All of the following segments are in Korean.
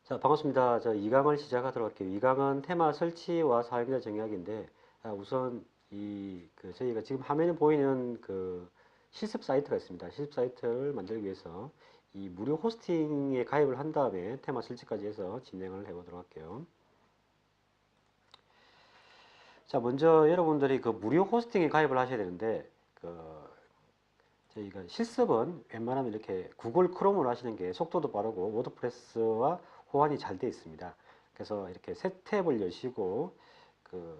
자, 반갑습니다. 저 2강을 시작하도록 할게요. 2강은 테마 설치와 사용자 정의학인데, 우선 저희가 지금 화면에 보이는 그 실습 사이트가 있습니다. 실습 사이트를 만들기 위해서 이 무료 호스팅에 가입을 한 다음에 테마 설치까지 해서 진행을 해보도록 할게요. 자, 먼저 여러분들이 그 무료 호스팅에 가입을 하셔야 되는데, 저희가 실습은 웬만하면 이렇게 구글 크롬으로 하시는 게 속도도 빠르고 워드프레스와 호환이 잘 되어 있습니다. 그래서 이렇게 새 탭을 여시고 그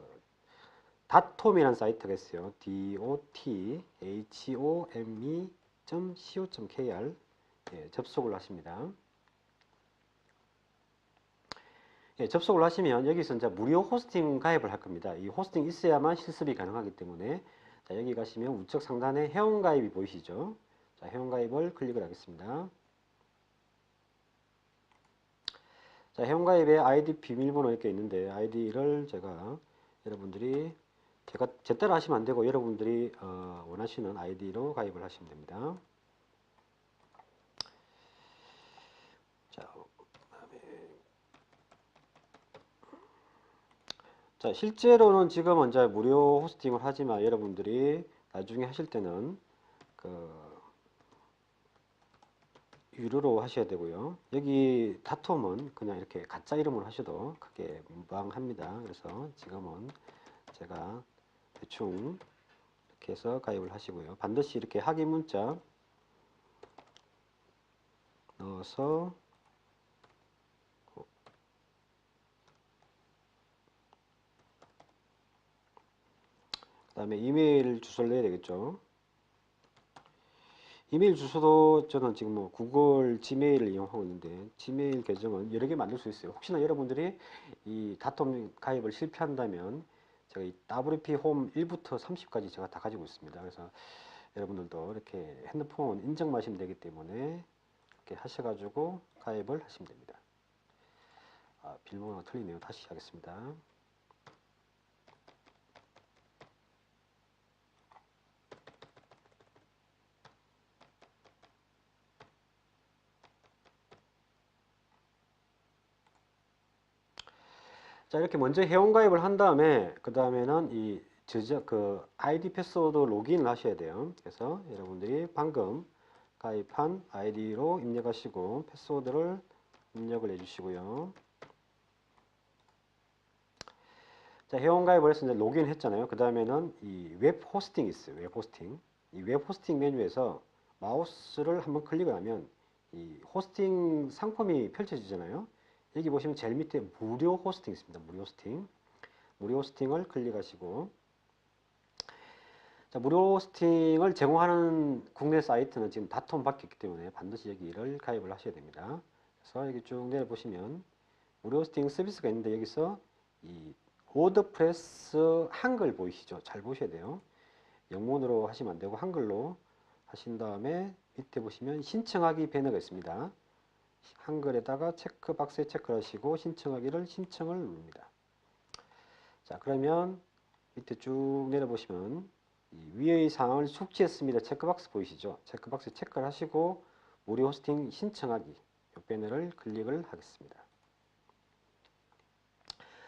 닷홈이라는 사이트가 있어요. dothome.co.kr 접속을 하십니다. 접속을 하시면 여기서 이제 무료 호스팅 가입을 할 겁니다. 이 호스팅 있어야만 실습이 가능하기 때문에 자, 여기 가시면 우측 상단에 회원가입이 보이시죠? 자, 회원가입을 클릭을 하겠습니다. 자, 회원가입에 아이디 비밀번호 이렇게 있는데 아이디를 여러분들이 제 따라 하시면 안 되고 여러분들이 원하시는 아이디로 가입을 하시면 됩니다. 자, 실제로는 지금은 이제 무료 호스팅을 하지만 여러분들이 나중에 하실 때는 유료로 하셔야 되고요. 여기 닷홈은 그냥 이렇게 가짜 이름으로 하셔도 크게 무방합니다. 그래서 지금은 제가 대충 이렇게 해서 가입을 하시고요. 반드시 이렇게 확인 문자 넣어서 그 다음에 이메일 주소를 내야 되겠죠. 이메일 주소도 저는 지금 뭐 구글 지메일을 이용하고 있는데 지메일 계정은 여러 개 만들 수 있어요. 혹시나 여러분들이 이 닷홈 가입을 실패한다면 제가 이 WP 홈 1부터 30까지 제가 다 가지고 있습니다. 그래서 여러분들도 이렇게 핸드폰 인증만 하시면 되기 때문에 이렇게 하셔가지고 가입을 하시면 됩니다. 비밀번호가 틀리네요. 다시 하겠습니다. 자, 이렇게 먼저 회원가입을 한 다음에 그 다음에는 아이디 패스워드 로그인을 하셔야 돼요. 그래서 여러분들이 방금 가입한 아이디로 입력하시고 패스워드를 입력을 해주시고요. 자, 회원가입을 해서 이제 로그인 했잖아요. 그 다음에는 이 웹 호스팅이 있어요. 웹 호스팅. 이 웹 호스팅 메뉴에서 마우스를 한번 클릭을 하면 이 호스팅 상품이 펼쳐지잖아요. 여기 보시면 제일 밑에 무료 호스팅 있습니다. 무료 호스팅. 무료 호스팅을 클릭하시고, 자, 무료 호스팅을 제공하는 국내 사이트는 지금 닷홈 밖에 있기 때문에 반드시 여기를 가입을 하셔야 됩니다. 그래서 여기 쭉 내려보시면 무료 호스팅 서비스가 있는데 여기서 이 워드프레스 한글 보이시죠? 잘 보셔야 돼요. 영문으로 하시면 안 되고 한글로 하신 다음에 밑에 보시면 신청하기 배너가 있습니다. 한글에다가 체크박스에 체크를 하시고 신청하기를 신청을 누릅니다. 자, 그러면 밑에 쭉 내려보시면 이 위의 사항을 숙지했습니다. 체크박스 보이시죠? 체크박스 체크를 하시고 무료 호스팅 신청하기 이 배너를 클릭을 하겠습니다.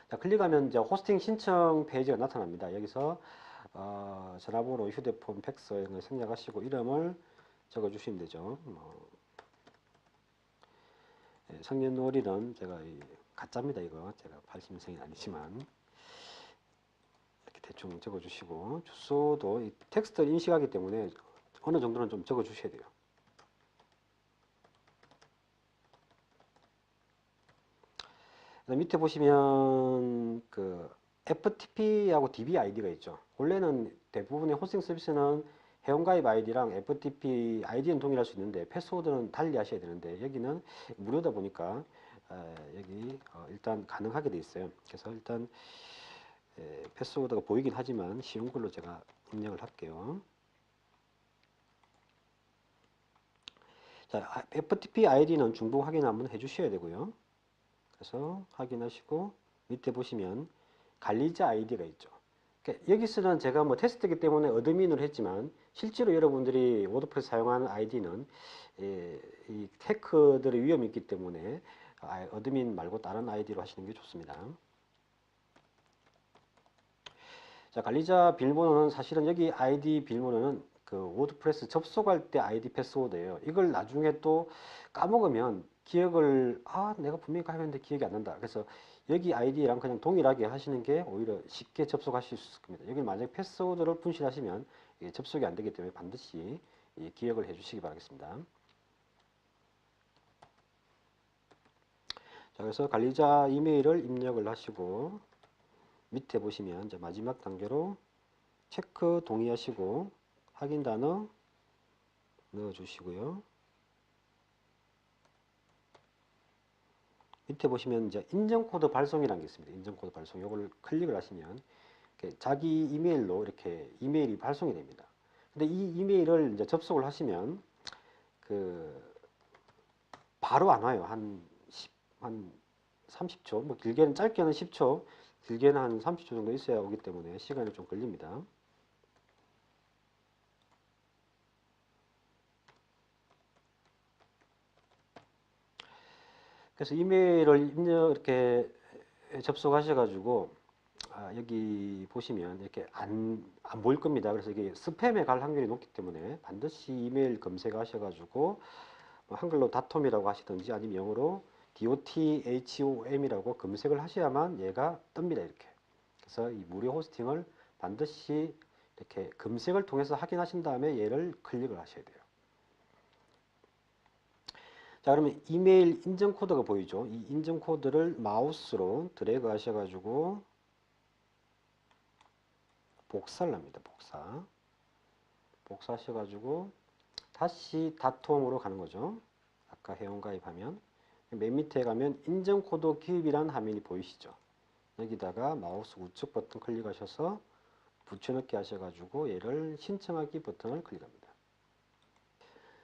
자, 클릭하면 이제 호스팅 신청 페이지가 나타납니다. 여기서 전화번호, 휴대폰, 팩스 이런 걸 생략하시고 이름을 적어주시면 되죠. 성년월일은 제가 가짜입니다. 이거 제가 80년생이 아니지만 이렇게 대충 적어주시고 주소도 이 텍스트 인식하기 때문에 어느 정도는 좀 적어주셔야 돼요. 밑에 보시면 그 FTP하고 DB 아이디가 있죠. 원래는 대부분의 호스팅 서비스는 회원가입 아이디랑 FTP 아이디는 동일할 수 있는데 패스워드는 달리 하셔야 되는데 여기는 무료다 보니까 여기 일단 가능하게 돼 있어요. 그래서 일단 패스워드가 보이긴 하지만 쉬운 걸로 제가 입력을 할게요. 자, FTP 아이디는 중복 확인 한번 해주셔야 되고요. 그래서 확인하시고 밑에 보시면 관리자 아이디가 있죠. 그러니까 여기서는 제가 뭐 테스트이기 때문에 어드민으로 했지만 실제로 여러분들이 워드프레스 사용하는 아이디는 이 해커들의 위험이 있기 때문에 어드민 말고 다른 아이디로 하시는 게 좋습니다. 자, 관리자 비밀번호는 사실은 여기 아이디 비밀번호는 그 워드프레스 접속할 때 아이디 패스워드예요. 이걸 나중에 또 까먹으면 기억을 내가 분명히 가입했는데 기억이 안 난다. 그래서 여기 아이디랑 그냥 동일하게 하시는 게 오히려 쉽게 접속하실 수 있을 겁니다. 여기 만약 패스워드를 분실하시면 접속이 안 되기 때문에 반드시 기억을 해 주시기 바라겠습니다. 자, 그래서 관리자 이메일을 입력을 하시고 밑에 보시면 이제 마지막 단계로 체크 동의하시고 확인 단어 넣어주시고요. 밑에 보시면 이제 인증 코드 발송이라는 게 있습니다. 인증 코드 발송. 이걸 클릭을 하시면 자기 이메일로 이렇게 이메일이 발송이 됩니다. 근데 이 이메일을 이제 접속을 하시면 바로 안 와요. 한 30초, 뭐 길게는 짧게는 10초, 길게는 한 30초 정도 있어야 오기 때문에 시간이 좀 걸립니다. 그래서 이메일을 이렇게 접속하셔가지고 여기 보시면 이렇게 안 보일 겁니다. 그래서 이게 스팸에 갈 확률이 높기 때문에 반드시 이메일 검색하셔가지고 한글로 닷홈이라고 하시든지 아니면 영어로 DOTHOM이라고 검색을 하셔야만 얘가 뜹니다. 이렇게. 그래서 이 무료 호스팅을 반드시 이렇게 검색을 통해서 확인하신 다음에 얘를 클릭을 하셔야 돼요. 자, 그러면 이메일 인증 코드가 보이죠? 이 인증 코드를 마우스로 드래그 하셔가지고 복사를 합니다. 복사하셔가지고 다시 닷홈으로 가는 거죠. 아까 회원가입하면 맨 밑에 가면 인증 코드 기입이라는 화면이 보이시죠? 여기다가 마우스 우측 버튼 클릭하셔서 붙여넣기 하셔가지고 얘를 신청하기 버튼을 클릭합니다.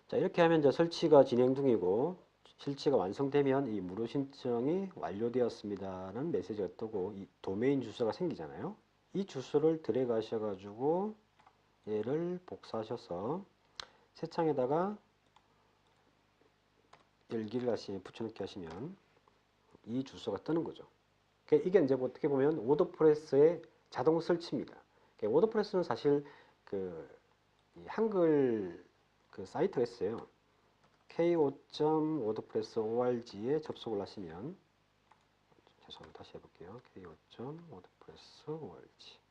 자, 이렇게 하면 이제 설치가 진행 중이고 설치가 완성되면 이 무료 신청이 완료되었습니다라는 메시지가 뜨고 이 도메인 주소가 생기잖아요. 이 주소를 드래그 하셔가지고 얘를 복사하셔서 새 창에다가 열기를 하시면 붙여넣기 하시면 이 주소가 뜨는 거죠. 이게 이제 어떻게 보면 워드프레스의 자동 설치입니다. 워드프레스는 사실 한글 사이트가 있어요. ko.wordpress.org에 접속을 하시면 죄송합니다. 다시 해볼게요. ko.wordpress.org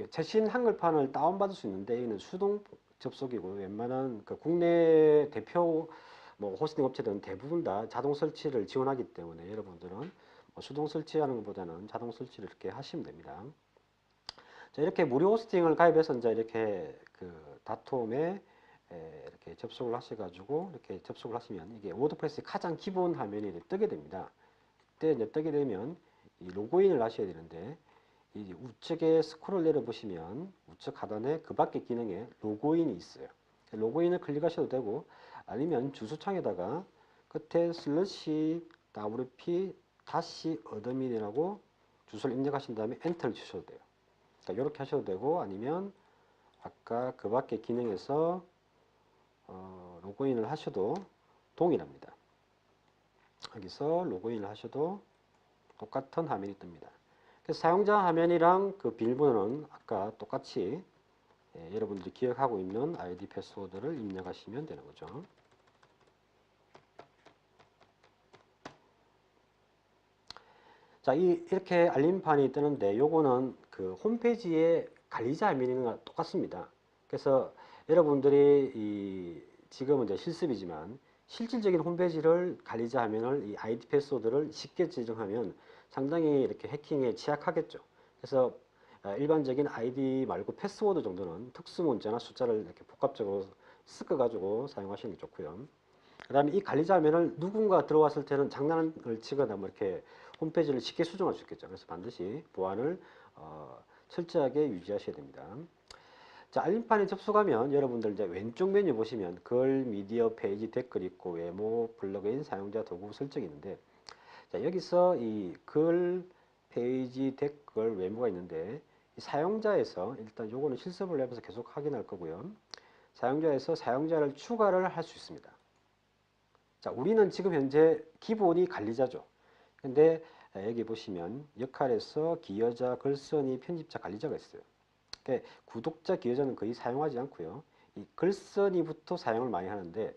최신 한글판을 다운받을 수 있는데 이는 수동 접속이고 웬만한 국내 대표 호스팅 업체들은 대부분 다 자동 설치를 지원하기 때문에 여러분들은 수동 설치하는 것보다는 자동 설치를 이렇게 하시면 됩니다. 자, 이렇게 무료 호스팅을 가입해서 이제 이렇게 닷홈에 이렇게 접속을 하셔가지고 이렇게 접속을 하시면 이게 워드프레스의 가장 기본 화면이 뜨게 됩니다. 이때 이제 뜨게 되면 이 로그인을 하셔야 되는데 이 우측에 스크롤 내려보시면 우측 하단에 그 밖의 기능에 로그인이 있어요. 로그인을 클릭하셔도 되고 아니면 주소창에다가 끝에 /wp-admin이라고 주소를 입력하신 다음에 엔터를 치셔도 돼요. 그러니까 이렇게 하셔도 되고 아니면 아까 그 밖의 기능에서 로그인을 하셔도 동일합니다. 여기서 로그인을 하셔도 똑같은 화면이 뜹니다. 그래서 사용자 화면이랑 그 비밀번호는 아까 똑같이 여러분들이 기억하고 있는 아이디 패스워드를 입력하시면 되는 거죠. 자, 이렇게 알림판이 뜨는데 요거는 그 홈페이지의 관리자 화면이랑 똑같습니다. 그래서 여러분들이 지금은 이제 실습이지만 실질적인 홈페이지를 관리자 화면을 이 아이디 패스워드를 쉽게 지정하면 상당히 이렇게 해킹에 취약하겠죠. 그래서 일반적인 아이디 말고 패스워드 정도는 특수 문자나 숫자를 이렇게 복합적으로 섞어가지고 사용하시는 게 좋고요. 그 다음에 이 관리자 화면을 누군가 들어왔을 때는 장난을 치거나 뭐 이렇게 홈페이지를 쉽게 수정할 수 있겠죠. 그래서 반드시 보안을 철저하게 유지하셔야 됩니다. 자, 알림판에 접속하면 여러분들 이제 왼쪽 메뉴 보시면 글, 미디어, 페이지, 댓글 있고 외모, 플러그인, 사용자 도구 설정이 있는데 자, 여기서 이 글, 페이지, 댓글, 외모가 있는데 이 사용자에서 일단 요거는 실습을 해보면서 계속 확인할 거고요. 사용자에서 사용자를 추가를 할 수 있습니다. 자, 우리는 지금 현재 기본이 관리자죠. 근데 여기 보시면 역할에서 기여자, 글쓴이, 편집자, 관리자가 있어요. 그러니까 구독자, 기여자는 거의 사용하지 않고요. 이 글쓴이부터 사용을 많이 하는데,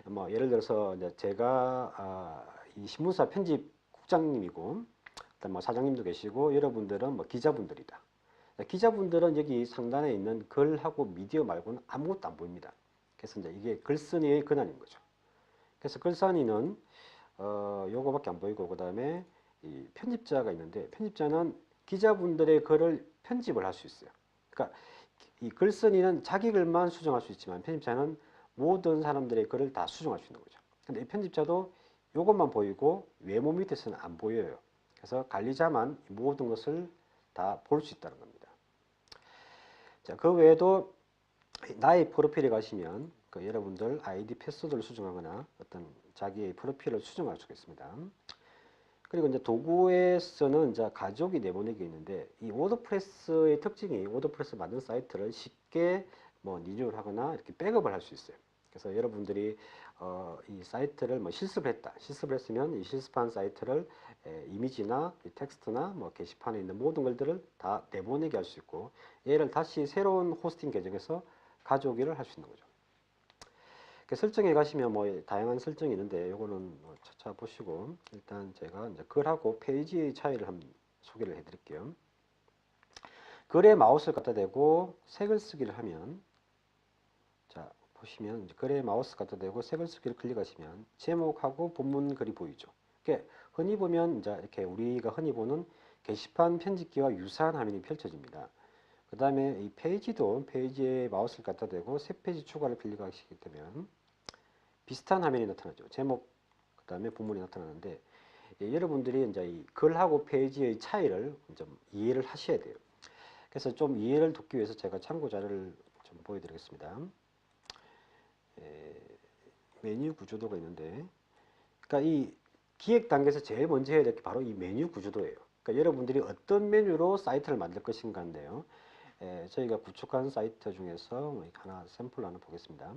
뭐 예를 들어서 이제 제가 이 신문사 편집국장님이고, 그다음 뭐 사장님도 계시고, 여러분들은 뭐 기자분들이다. 기자분들은 여기 상단에 있는 글하고 미디어 말고는 아무것도 안 보입니다. 그래서 이제 이게 글쓴이의 권한인 거죠. 그래서 글쓴이는 요거밖에 안 보이고, 그다음에 이 편집자가 있는데, 편집자는 기자분들의 글을 편집을 할 수 있어요. 그러니까 이 글쓴이는 자기 글만 수정할 수 있지만 편집자는 모든 사람들의 글을 다 수정할 수 있는 거죠. 근데 이 편집자도 요것만 보이고 외모 밑에서는 안 보여요. 그래서 관리자만 모든 것을 다 볼 수 있다는 겁니다. 자, 그 외에도 나의 프로필에 가시면 그 여러분들 아이디 패스워드를 수정하거나 어떤 자기의 프로필을 수정할 수가 있습니다. 그리고 이제 도구에서는 이제 가족이 내보내기 있는데, 이 워드프레스의 특징이 워드프레스 만든 사이트를 쉽게 뭐 리뉴얼 하거나 이렇게 백업을 할 수 있어요. 그래서 여러분들이 이 사이트를 뭐 실습을 했다. 실습을 했으면 이 실습한 사이트를 이미지나 텍스트나 뭐 게시판에 있는 모든 것들을 다 내보내게 할 수 있고, 얘를 다시 새로운 호스팅 계정에서 가져오기를 할 수 있는 거죠. 설정에 가시면 뭐 다양한 설정이 있는데 요거는 뭐 찾아보시고, 일단 제가 이제 글하고 페이지의 차이를 한번 소개를 해드릴게요. 글에 마우스를 갖다 대고 색을 쓰기를 하면, 자 보시면 이제 글에 마우스 갖다 대고 색을 쓰기를 클릭하시면 제목하고 본문 글이 보이죠. 이게 흔히 보면 이제 이렇게 우리가 흔히 보는 게시판 편집기와 유사한 화면이 펼쳐집니다. 그 다음에 이 페이지도 페이지에 마우스를 갖다 대고 새 페이지 추가를 클릭하시게 되면 비슷한 화면이 나타나죠. 제목, 그 다음에 본문이 나타나는데, 여러분들이 이제 이 글하고 페이지의 차이를 좀 이해를 하셔야 돼요. 그래서 좀 이해를 돕기 위해서 제가 참고 자료를 좀 보여드리겠습니다. 메뉴 구조도가 있는데, 그러니까 이 기획 단계에서 제일 먼저 해야 될 게 바로 이 메뉴 구조도예요. 그러니까 여러분들이 어떤 메뉴로 사이트를 만들 것인가인데요. 저희가 구축한 사이트 중에서 하나 샘플 하나 보겠습니다.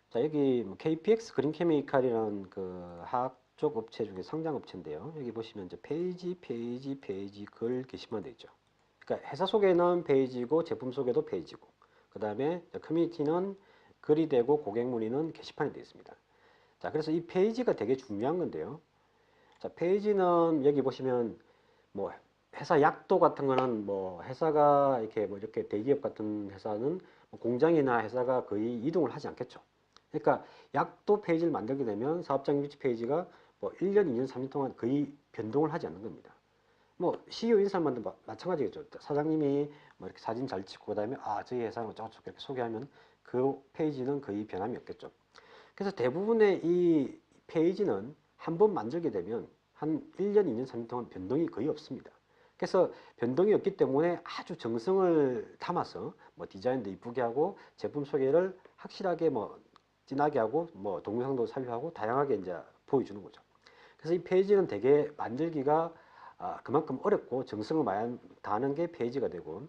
자, 여기 KPX 그린 케미칼이라는 그 화학 쪽 업체 중에 상장 업체인데요. 여기 보시면 이제 페이지, 글 게시판 돼 있죠. 그러니까 회사 소개는 페이지고 제품 소개도 페이지고, 그 다음에 커뮤니티는 글이 되고 고객 문의는 게시판이 되어 있습니다. 자, 그래서 이 페이지가 되게 중요한 건데요. 자, 페이지는 여기 보시면 뭐 회사 약도 같은 거는 뭐 회사가 이렇게 뭐 이렇게 대기업 같은 회사는 뭐 공장이나 회사가 거의 이동을 하지 않겠죠. 그러니까 약도 페이지를 만들게 되면 사업장 유치 페이지가 뭐 1년, 2년, 3년 동안 거의 변동을 하지 않는 겁니다. 뭐 CEO 인사만도 마찬가지겠죠. 사장님이 뭐 이렇게 사진 잘 찍고 그다음에 저희 회사는 어쩌고저쩌고 이렇게 소개하면 그 페이지는 거의 변함이 없겠죠. 그래서 대부분의 이 페이지는 한번 만들게 되면 한 1년, 2년, 3년 동안 변동이 거의 없습니다. 그래서 변동이 없기 때문에 아주 정성을 담아서 뭐 디자인도 이쁘게 하고 제품 소개를 확실하게 뭐 진하게 하고 뭐 동영상도 삽입하고 다양하게 이제 보여주는 거죠. 그래서 이 페이지는 되게 만들기가 그만큼 어렵고 정성을 많이 다하는 게 페이지가 되고,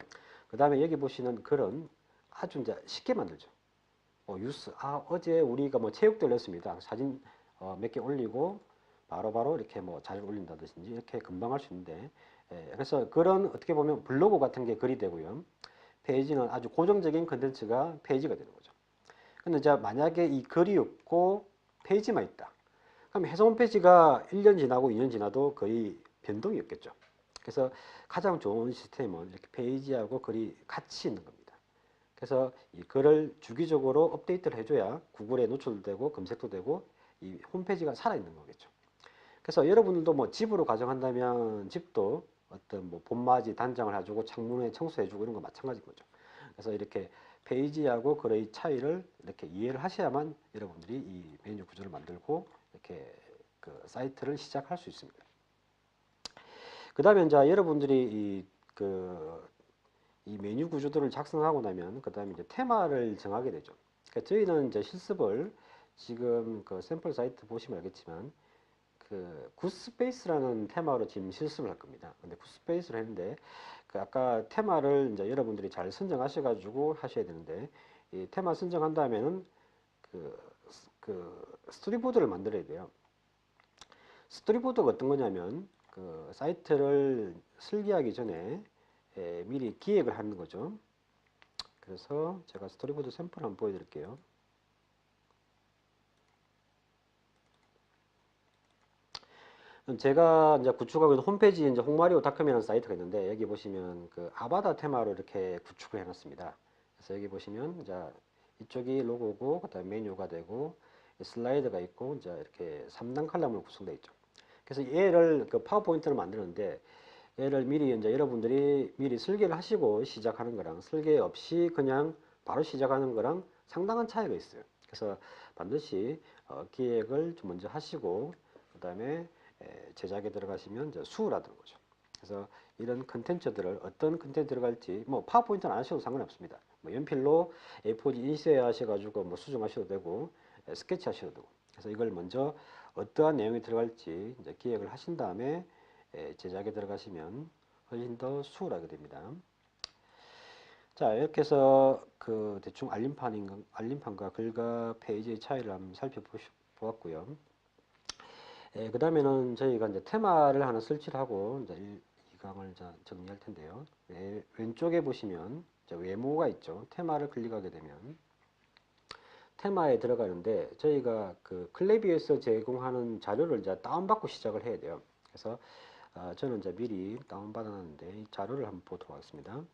그 다음에 여기 보시는 글은 아주 이제 쉽게 만들죠. 뉴스, 어제 우리가 뭐 체육대회를 했습니다. 사진 몇 개 올리고 바로바로 이렇게 뭐 자료를 올린다든지 이렇게 금방 할 수 있는데, 그래서 글은 어떻게 보면 블로그 같은 게 글이 되고요. 페이지는 아주 고정적인 컨텐츠가 페이지가 되는 거죠. 근데 이제 만약에 이 글이 없고 페이지만 있다. 그럼 회사 홈페이지가 1년 지나고 2년 지나도 거의 변동이 없겠죠. 그래서 가장 좋은 시스템은 이렇게 페이지하고 글이 같이 있는 겁니다. 그래서 이 글을 주기적으로 업데이트를 해줘야 구글에 노출되고 검색도 되고 이 홈페이지가 살아있는 거겠죠. 그래서 여러분들도 뭐 집으로 가정한다면 집도 어떤 뭐 봄맞이 단장을 해주고 창문에 청소해주고 이런 거 마찬가지인 거죠. 그래서 이렇게 페이지하고 글의 차이를 이렇게 이해를 하셔야만 여러분들이 이 메뉴 구조를 만들고 이렇게 그 사이트를 시작할 수 있습니다. 그 다음에 이제 여러분들이 이 메뉴 구조들을 작성하고 나면 그 다음에 이제 테마를 정하게 되죠. 그러니까 저희는 이제 실습을 지금 그 샘플 사이트 보시면 알겠지만 그 굿스페이스라는 테마로 지금 실습을 할 겁니다. 근데 굿스페이스를 했는데 그 아까 테마를 이제 여러분들이 잘 선정하셔가지고 하셔야 되는데 이 테마 선정한 다음에는 그 스토리보드를 만들어야 돼요. 스토리보드가 어떤 거냐면 그 사이트를 설계하기 전에 미리 기획을 하는 거죠. 그래서 제가 스토리보드 샘플 한번 보여드릴게요. 제가 이제 구축하고 있는 홈페이지 이제 홍마리오닷컴이라는 사이트가 있는데 여기 보시면 그 아바타 테마로 이렇게 구축을 해놨습니다. 그래서 여기 보시면 이제 이쪽이 로고고 그다음 메뉴가 되고 슬라이드가 있고 이제 이렇게 3단 칼럼으로 구성되어 있죠. 그래서 얘를 그 파워포인트를 만드는데 얘를 미리 이제 여러분들이 미리 설계를 하시고 시작하는 거랑 설계 없이 그냥 바로 시작하는 거랑 상당한 차이가 있어요. 그래서 반드시 기획을 좀 먼저 하시고 그다음에 제작에 들어가시면 이제 수라는 거죠. 그래서 이런 컨텐츠들을 어떤 컨텐츠 들어갈지 뭐 파워포인트는 안 하셔도 상관없습니다. 뭐 연필로 A4 인쇄 하셔가지고 뭐 수정하셔도 되고 스케치 하셔도 되고. 그래서 이걸 먼저 어떠한 내용이 들어갈지 이제 기획을 하신 다음에 제작에 들어가시면 훨씬 더 수월하게 됩니다. 자, 이렇게 해서 그 대충 알림판과 글과 페이지의 차이를 한번 살펴보았고요. 그 다음에는 저희가 이제 테마를 하나 설치를 하고 이제 이 강을 정리할 텐데요. 왼쪽에 보시면 외모가 있죠. 테마를 클릭하게 되면 테마에 들어가는데 저희가 그 클레비에서 제공하는 자료를 이제 다운받고 시작을 해야 돼요. 그래서 저는 이제 미리 다운받아놨는데 이 자료를 한번 보도록 하겠습니다.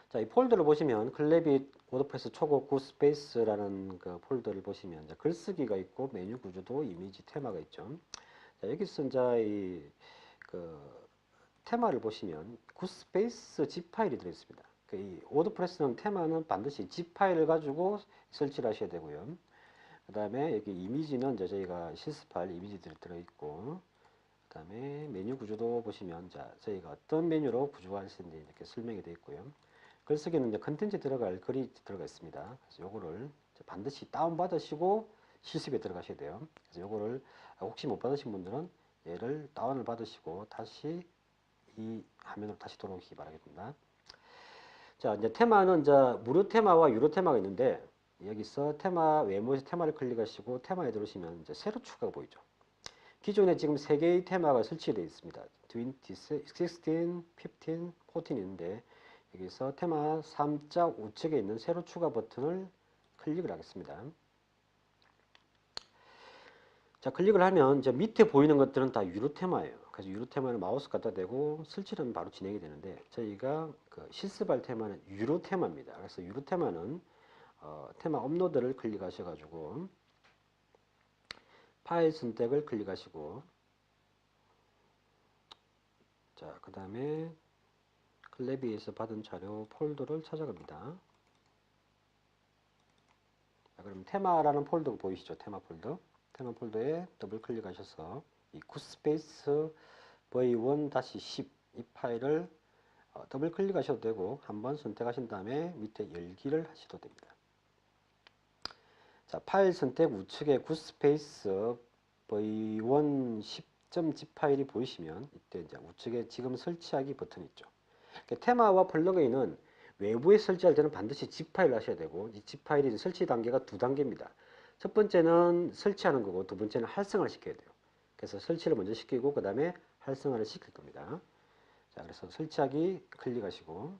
자, 이 폴더를 보시면 클래빗 워드프레스 초고 굿스페이스라는 그 폴더를 보시면 이제 글쓰기가 있고 메뉴 구조도 이미지 테마가 있죠. 자, 여기서 이제 그 테마를 보시면 굿스페이스 zip 파일이 들어있습니다. 이 워드프레스는 테마는 반드시 zip 파일을 가지고 설치를 하셔야 되고요. 그 다음에 여기 이미지는 이제 저희가 실습할 이미지들이 들어있고, 그 다음에 메뉴 구조도 보시면 자, 저희가 어떤 메뉴로 구조할 수 있는지 이렇게 설명이 되어 있고요. 글쓰기는 이제 컨텐츠 들어갈 글이 들어가 있습니다. 그래서 요거를 반드시 다운받으시고 실습에 들어가셔야 돼요. 그래서 요거를 혹시 못 받으신 분들은 얘를 다운을 받으시고 다시 이 화면으로 다시 돌아오시기 바라겠습니다. 자, 이제 테마는 이제 무료 테마와 유료 테마가 있는데 여기서 테마 외모에서 테마를 클릭하시고 테마에 들어오시면 이제 새로 추가가 보이죠. 기존에 지금 3개의 테마가 설치되어 있습니다. 20, 16, 15, 14 있는데 여기서 테마 3자 우측에 있는 새로 추가 버튼을 클릭을 하겠습니다. 자, 클릭을 하면 이제 밑에 보이는 것들은 다 유료 테마예요. 그래서 유료 테마는 마우스 갖다 대고 설치는 바로 진행이 되는데 저희가 그 실습할 테마는 유료 테마입니다. 그래서 유료 테마는 테마 업로드를 클릭하셔가지고 파일 선택을 클릭하시고 자, 그 다음에 클래비에서 받은 자료 폴더를 찾아갑니다. 자, 그럼 테마라는 폴더가 보이시죠? 테마 폴더. 테마 폴더에 더블 클릭하셔서 이 굿스페이스 v1-10 이 파일을 더블 클릭하셔도 되고 한번 선택하신 다음에 밑에 열기를 하셔도 됩니다. 자, 파일 선택 우측에 굿스페이스 v1 10.zip 파일이 보이시면 이때 이제 우측에 지금 설치하기 버튼이 있죠. 테마와 플러그인은 외부에 설치할 때는 반드시 zip 파일을 하셔야 되고 이 zip 파일이 설치 단계가 2단계입니다. 첫 번째는 설치하는 거고 두 번째는 활성화를 시켜야 돼요. 그래서 설치를 먼저 시키고 그 다음에 활성화를 시킬 겁니다. 자, 그래서 설치하기 클릭하시고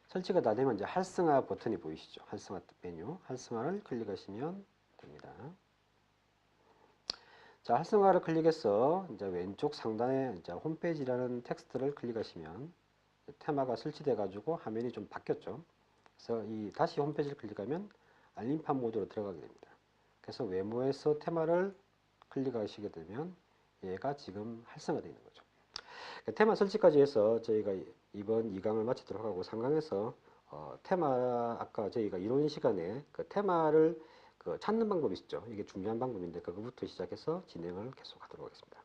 설치가 다 되면 이제 활성화 버튼이 보이시죠? 활성화 메뉴, 활성화를 클릭하시면 됩니다. 자, 활성화를 클릭해서 이제 왼쪽 상단에 이제 홈페이지라는 텍스트를 클릭하시면 테마가 설치돼 가지고 화면이 좀 바뀌었죠. 그래서 이 다시 홈페이지를 클릭하면 알림판 모드로 들어가게 됩니다. 그래서 외모에서 테마를 클릭하시게 되면 얘가 지금 활성화되어 있는 거죠. 테마 설치까지 해서 저희가 이번 2강을 마치도록 하고 3강에서 테마 아까 저희가 이론 시간에 그 테마를 그 찾는 방법이 있죠. 이게 중요한 방법인데 그거부터 시작해서 진행을 계속 하도록 하겠습니다.